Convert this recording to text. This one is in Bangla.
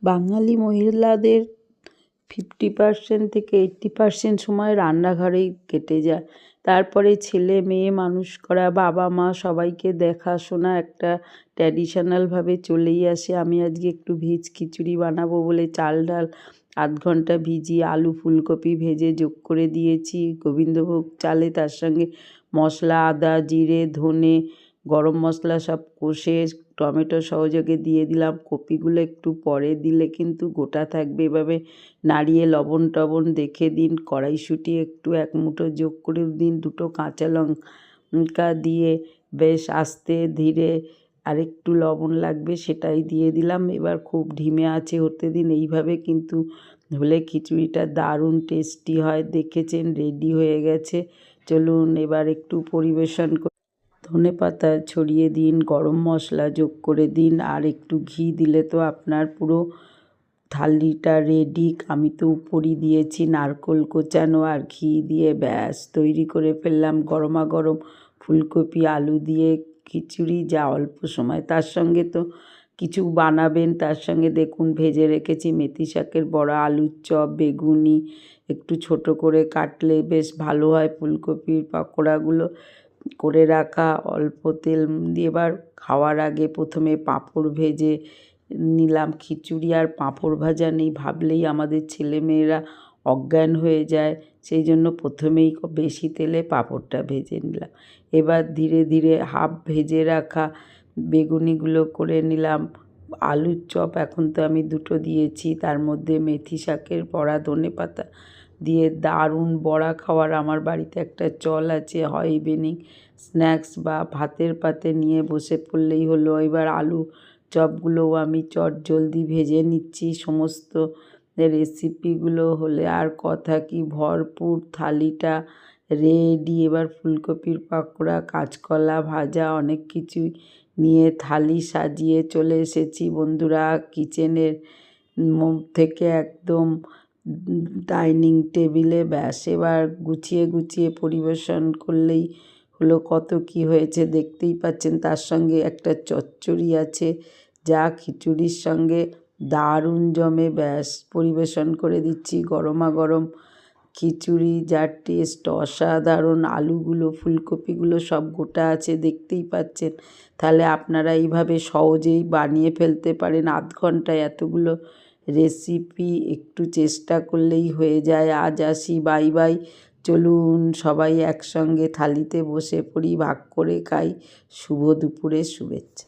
বাঙালি মহিলাদের 50% থেকে 80% সময় রান্নাঘরেই কেটে যায়। তারপরে ছেলে মেয়ে মানুষ করা, বাবা মা সবাইকে দেখাশোনা একটা ট্র্যাডিশনালভাবে চলেই আসে। আমি আজকে একটু ভেজ খিচুড়ি বানাবো বলে চাল ডাল আধ ঘন্টা ভিজিয়ে আলু ফুলকপি ভেজে যোগ করে দিয়েছি গোবিন্দভোগ চালে। তার সঙ্গে মশলা আদা জিরে ধনে গরম মশলা সব কষে টমেটো সহযোগে দিয়ে দিলাম। কপিগুলো একটু পরে দিলে কিন্তু গোটা থাকবে, এভাবে নাড়িয়ে লবণ টবণ দেখে দিন। কড়াইশুঁটি একটু এক মুঠো যোগ করে দিন, দুটো কাঁচা লঙ্কা দিয়ে বেশ আস্তে ধীরে আরেকটু লবণ লাগবে সেটাই দিয়ে দিলাম। এবার খুব ধিমে আঁচে হতে দিন। এইভাবে কিন্তু হলে খিচুড়িটা দারুণ টেস্টি হয়। দেখেছেন রেডি হয়ে গেছে। চলুন এবার একটু পরিবেশন ধনেপাতা ছড়িয়ে দিন, গরম মশলা যোগ করে দিন, আর একটু ঘি দিলে তো আপনার পুরো থালিটা রেডি। আমি তো উপরই দিয়েছি নারকেল কোচানো আর ঘি দিয়ে, ব্যাস তৈরি করে ফেললাম গরমাগরম ফুলকপি আলু দিয়ে খিচুড়ি। যা অল্প সময়, তার সঙ্গে তো কিছু বানাবেন, তার সঙ্গে দেখুন ভেজে রেখেছি মেথি শাকের বড়া, আলুর চপ, বেগুনি একটু ছোট করে কাটলে বেশ ভালো হয়। ফুলকপির পকোড়াগুলো করে রাখা অল্প তেল দিয়ে। এবার খাওয়ার আগে প্রথমে পাঁপড় ভেজে নিলাম। খিচুড়ি আর পাঁপড় ভাজা নেই ভাবলেই আমাদের ছেলেমেয়েরা অজ্ঞান হয়ে যায়, সেই জন্য প্রথমেই বেশি তেলে পাঁপড়টা ভেজে নিলাম। এবার ধীরে ধীরে হাফ ভেজে রাখা বেগুনিগুলো করে নিলাম। আলুর চপ এখন তো আমি দুটো দিয়েছি, তার মধ্যে মেথি শাকের বড়া ধনেপাতা দিয়ে দারুণ বড়া খাওয়ার আমার বাড়িতে একটা চল আছে। হয় ইভিনিং স্ন্যাক্স বা ভাতের পাতে নিয়ে বসে পড়লেই হলো। এবার আলু চপগুলোও আমি চটজলদি ভেজে নিচ্ছি। সমস্ত রেসিপিগুলো হলে আর কথা কি, ভরপুর থালিটা রেডি। এবার ফুলকপির পকোড়া কাঁচকলা ভাজা অনেক কিছুই নিয়ে থালি সাজিয়ে চলে এসেছি বন্ধুরা কিচেনের থেকে একদম ডাইনিং টেবিলে। ব্যাস এবার গুছিয়ে গুছিয়ে পরিবেশন করলেই হলো। কত কি হয়েছে দেখতেই পাচ্ছেন। তার সঙ্গে একটা চচ্চড়ি আছে যা খিচুড়ির সঙ্গে দারুণ জমে। ব্যাস পরিবেশন করে দিচ্ছি গরমাগরম খিচুড়ি, যার টেস্ট অসাধারণ। আলুগুলো ফুলকপিগুলো সব গোটা আছে দেখতেই পাচ্ছেন। তাহলে আপনারা এইভাবে সহজেই বানিয়ে ফেলতে পারেন আধ ঘন্টায় এতগুলো রেসিপি। একটু চেষ্টা করলেই হয়ে যায়। আজ আসি, বাই বাই। চলুন সবাই একসঙ্গে থালিতে বসে পড়ি, ভাগ করে খাই। শুভ দুপুরের শুভেচ্ছা।